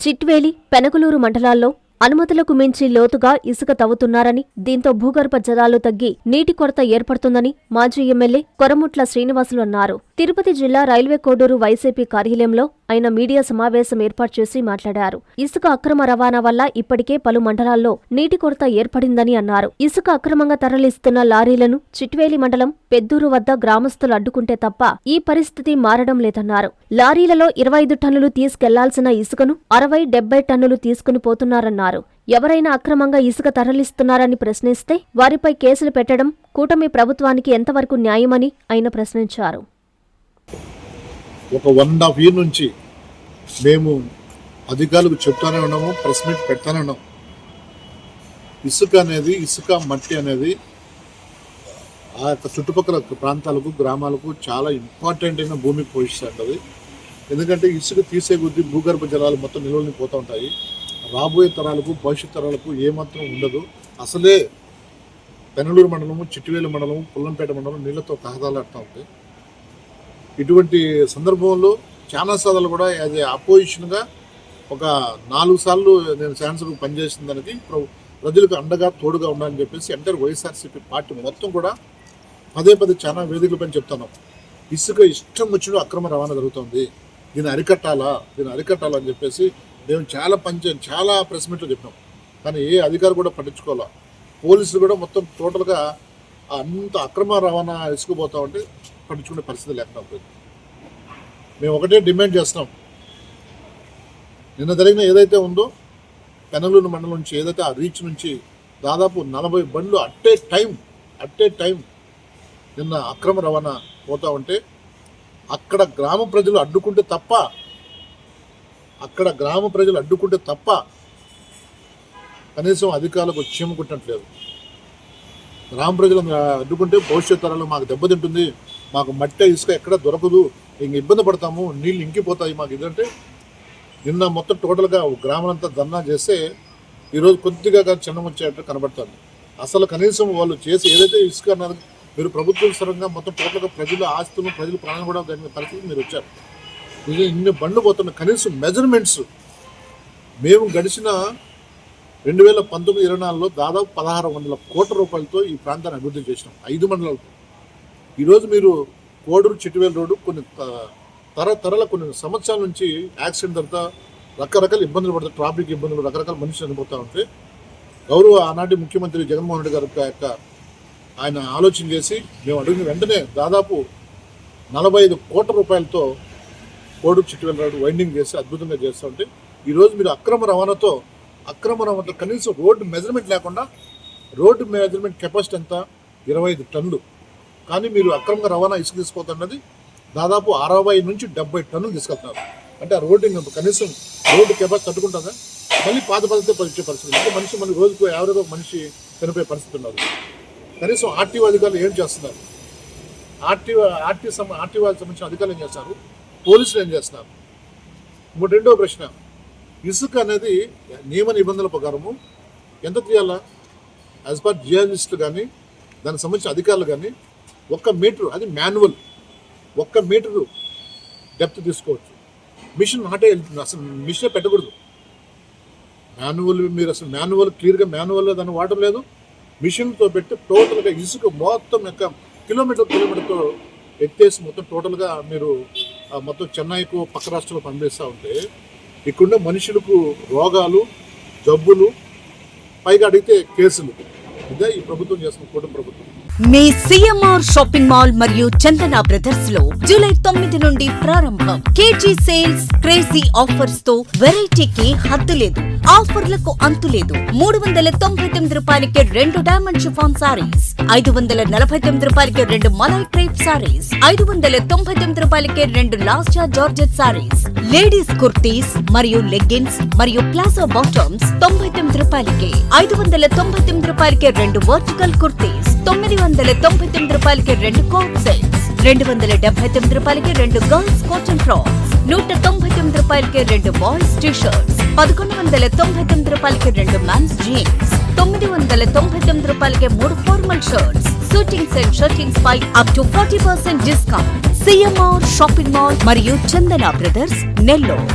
చిట్వేలి, పెనకలూరు మండలాల్లో అనుమతులకు మించి లోతుగా ఇసుక తవ్వుతున్నారని, దీంతో భూగర్భ జలాలు తగ్గి నీటి కొరత ఏర్పడుతుందని మాజీ ఎమ్మెల్యే కొరముట్ల శ్రీనివాసులు అన్నారు. తిరుపతి జిల్లా రైల్వే కోడూరు వైసీపీ కార్యాలయంలో ఆయన మీడియా సమావేశం ఏర్పాటు చేసి మాట్లాడారు. ఇసుక అక్రమ రవాణా వల్ల ఇప్పటికే పలు మండలాల్లో నీటి కొరత ఏర్పడిందని అన్నారు. ఇసుక అక్రమంగా తరలిస్తున్న లారీలను చిట్వేలి మండలం పెద్దూరు వద్ద గ్రామస్తులు అడ్డుకుంటే తప్ప ఈ పరిస్థితి మారడం లేదన్నారు. లారీలలో 25 టన్నులు తీసుకెళ్లాల్సిన ఇసుకను 60-70 టన్నులు తీసుకుని పోతున్నారన్నారు. ఎవరైనా అక్రమంగా ఇసుక తరలిస్తున్నారని ప్రశ్నిస్తే వారిపై కేసులు పెట్టడం కూటమి ప్రభుత్వానికి ఎంతవరకు న్యాయమని ఆయన ప్రశ్నించారు. ఒక 1.5 year నుంచి మేము అధికారులకు చెప్తానే ఉన్నాము, ప్రెస్ మీట్ పెడతానే ఉన్నాము. ఇసుక మట్టి అనేది ఆ యొక్క చుట్టుపక్కల ప్రాంతాలకు, గ్రామాలకు చాలా ఇంపార్టెంట్ అయిన భూమి పోషిస్తుంది. ఎందుకంటే ఇసుక తీసే కొద్దీ భూగర్భ జలాలు మొత్తం నిల్వని పోతూ ఉంటాయి. రాబోయే తరాలకు, భవిష్యత్ తరాలకు ఏమాత్రం ఉండదు. అసలే పెనలూరు మండలము, చిట్టివేలు మండలము, పుల్లంపేట మండలం నీళ్లతో తహదాలాడుతూ ఉంటాయి. ఇటువంటి సందర్భంలో చాలా సార్లు కూడా యాజ్ ఏ అపోజిషన్గా ఒక 4 సార్లు నేను శాసనసభకు పనిచేసిన దానికి ప్రజలకు అండగా తోడుగా ఉండాలని చెప్పేసి ఎంటర్ వైఎస్ఆర్సీపీ పార్టీ మొత్తం కూడా పదే చాలా వేదికల పని చెప్తున్నాం. ఇసుక ఇష్టం వచ్చిన అక్రమ రవాణా జరుగుతుంది, దీన్ని అరికట్టాలా అని చెప్పేసి మేము చాలా ప్రెస్ మీట్లో చెప్పినాం. కానీ ఏ అధికారి కూడా పట్టించుకోవాలా. పోలీసులు కూడా మొత్తం టోటల్గా అంత అక్రమ రవాణా ఇసుకుపోతా ఉంటే పట్టించుకునే పరిస్థితి లేకుండా పోయింది. మేము ఒకటే డిమాండ్ చేస్తున్నాం. నిన్న జరిగిన ఏదైతే ఉందో పెనలూరు మండలం నుంచి ఏదైతే ఆ రీచ్ నుంచి దాదాపు 40 బండ్లు అట్టే టైం నిన్న అక్రమ రవాణా పోతా ఉంటే అక్కడ గ్రామ ప్రజలు అడ్డుకుంటే తప్ప కనీసం అధికారులకు చీమకుట్టట్లేదు. గ్రామ ప్రజలు అడ్డుకుంటే భవిష్యత్ తరాలు మాకు దెబ్బతింటుంది, మాకు మట్టి ఇసుక ఎక్కడ దొరకదు, ఇంక ఇబ్బంది పడతాము, నీళ్ళు ఇంకిపోతాయి మాకు ఇదంటే నిన్న మొత్తం టోటల్గా గ్రామాలంతా ధర్నా చేస్తే ఈరోజు కొద్దిగా చిన్నముచ్చేటట్టు కనబడుతుంది. అసలు కనీసం వాళ్ళు చేసి ఏదైతే ఇసుక అన్నారు, మీరు ప్రభుత్వం స్థలంగా మొత్తం టోటల్గా ప్రజల ఆస్తులు, ప్రజల ప్రాణాలు కూడా దాని పరిస్థితి మీరు వచ్చారు. ఇన్ని బండ్లు పోతున్న కనీసం మెజర్మెంట్స్ మేము గడిచిన 2019-24లో దాదాపు 1600 కోట్ల రూపాయలతో ఈ ప్రాంతాన్ని అభివృద్ధి చేసినాం 5 మండలాలతో. ఈరోజు మీరు కోడూరు చిట్టివేలు రోడ్డు కొన్ని కొన్ని సంవత్సరాల నుంచి యాక్సిడెంట్ అంతా రకరకాల ఇబ్బందులు పడతాయి, ట్రాఫిక్ ఇబ్బందులు, రకరకాల మనుషులు చనిపోతూ ఉంటే గౌరవ ఆనాటి ముఖ్యమంత్రి జగన్మోహన్ రెడ్డి గారి ఆయన ఆలోచన చేసి మేము అడిగిన వెంటనే దాదాపు 45 కోట్ల రూపాయలతో కోడూరు చిట్టివేలు రోడ్డు వైండింగ్ చేసి అద్భుతంగా చేస్తూ ఉంటే ఈరోజు మీరు అక్రమ రవాణాతో కనీసం రోడ్డు మెజర్మెంట్ లేకుండా, రోడ్డు మెజర్మెంట్ కెపాసిటీ ఎంత 25 టన్నులు, కానీ మీరు అక్రమంగా రవాణా ఇసుక తీసుకుపోతున్నది దాదాపు 60 నుంచి 70 టన్నులు తీసుకెళ్తున్నారు. అంటే ఆ రోడ్డు కనీసం రోడ్డు కెపాసిటీ తట్టుకుంటుందా? మళ్ళీ పాత పద్ధతితో వచ్చే పరిస్థితి. అంటే మళ్ళీ రోజుకు యావరేజ్ మనిషి చనిపోయే పరిస్థితి ఉన్నారు. కనీసం ఆర్టీఓ అధికారులు ఏం చేస్తున్నారు? ఆర్టీఓ సంబంధించిన అధికారులు ఏం చేస్తున్నారు? పోలీసులు ఏం చేస్తున్నారు? రెండో ప్రశ్న, ఇసుక అనేది నియమ నిబంధనల ప్రకారము ఎంత తీయాలా? యాజ్ పర్ జియాలజిస్టులు కానీ దానికి సంబంధించిన అధికారులు కానీ 1 మీటరు, అది మాన్యువల్, 1 మీటరు డెప్త్ తీసుకోవచ్చు. మిషన్ నాటే వెళ్తుంది, అసలు మిషనే పెట్టకూడదు. మీరు అసలు క్లియర్గా మాన్యువల్లో దాన్ని వాడడం లేదు. మిషన్తో పెట్టి టోటల్గా ఇసుక మొత్తం కిలోమీటర్తో ఎత్తేసి మొత్తం టోటల్గా మీరు మొత్తం చెన్నైకు పక్క రాష్ట్రంలో పంపిస్తూ ఉంటే ఇక్కడున్న మనుషులకు రోగాలు, జబ్బులు, పైగా అడిగితే కేసులు. ఇదే ఈ ప్రభుత్వం చేస్తున్న కూటమి ప్రభుత్వం. మీ సిఎంఆర్ షాపింగ్ మాల్ మరియు చందన బ్రదర్స్ లో జూలై 9 నుండి ప్రారంభం. కేజీ సేల్స్, క్రేజీ ఆఫర్స్ తో వెరైటీకి హద్దు లేదు, ఆఫర్లకు అంతు లేదు. 399 రూపాయలకి 2 డైమండ్ షిఫాన్ సారీస్, 549 రూపాయలకి 2 మలై క్రేప్ సారీస్, 599 రూపాయలకి 2 లాస్టా జార్జెట్ సారీస్, లేడీస్ కుర్తీస్ మరియు లెగ్గిన్స్ మరియు ప్లాజో బాటమ్స్ 99 రూపాయలకి, 599 రూపాయలకి 2 వర్టికల్ కుర్తీస్, 999 రూపాయలకి 2 కోట్ సెట్స్, 279 రూపాయలకి 2 గర్ల్స్ కాటన్ ఫ్రాక్స్, 199 రూపాయలకి 2 బాయ్స్ టీ షర్ట్స్, 1199 రూపాయలకి 2 మెన్స్ జీన్స్, 999 రూపాయలకి 3 formal shirts, suitings and shirtings పై up to 40% discount. CMR shopping mall మరియు చందన బ్రదర్స్, నెల్లూరు.